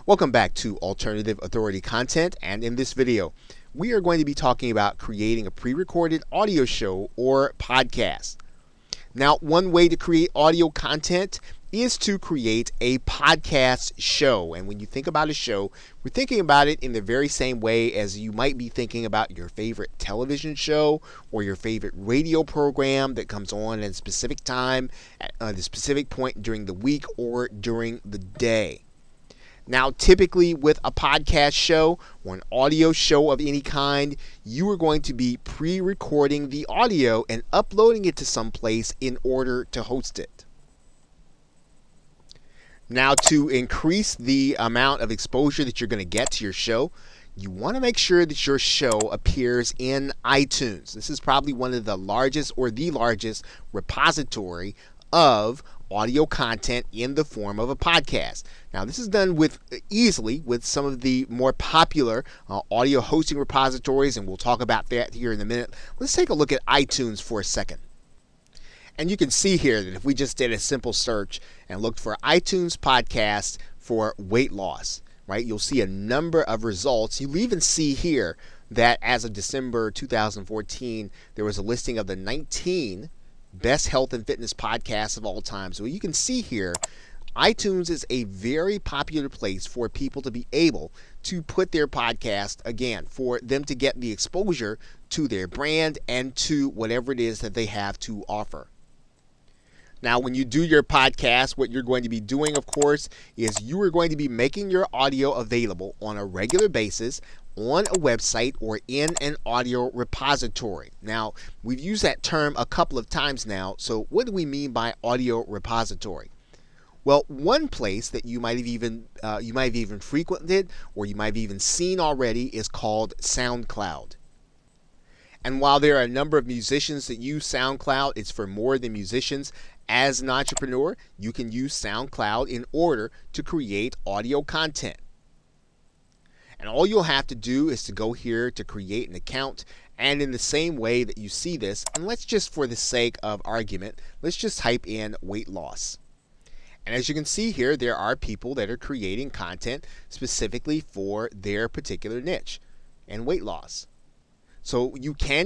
Welcome back to Alternative Authority Content, and in this video, we are going to be talking about creating a pre-recorded audio show or podcast. Now, one way to create audio content is to create a podcast show. And when you think about a show, we're thinking about it in the very same way as you might be thinking about your favorite television show or your favorite radio program that comes on at a specific time, at a specific point during the week or during the day. Now, typically with a podcast show or an audio show of any kind, you are going to be pre-recording the audio and uploading it to some place in order to host it. Now, to increase the amount of exposure that you're going to get to your show, you want to make sure that your show appears in iTunes. This is probably one of the largest or the largest repository of audio content in the form of a podcast. Now, this is done easily with some of the more popular audio hosting repositories, and we'll talk about that here in a minute. Let's take a look at iTunes for a second. And you can see here that if we just did a simple search and looked for iTunes podcast for weight loss, right, you'll see a number of results. You'll even see here that as of December 2014, there was a listing of the 19 best health and fitness podcasts of all time. So you can see here, iTunes is a very popular place for people to be able to put their podcast, again, for them to get the exposure to their brand and to whatever it is that they have to offer. Now, when you do your podcast, what you're going to be doing, of course, is you are going to be making your audio available on a regular basis on a website or in an audio repository. Now, we've used that term a couple of times now. So what do we mean by audio repository? Well, one place that you might have even frequented or you might have even seen already is called SoundCloud. And while there are a number of musicians that use SoundCloud, it's for more than musicians. As an entrepreneur, you can use SoundCloud in order to create audio content. And all you'll have to do is to go here to create an account. And in the same way that you see this, and let's just, for the sake of argument, let's just type in weight loss. And as you can see here, there are people that are creating content specifically for their particular niche and weight loss. So you can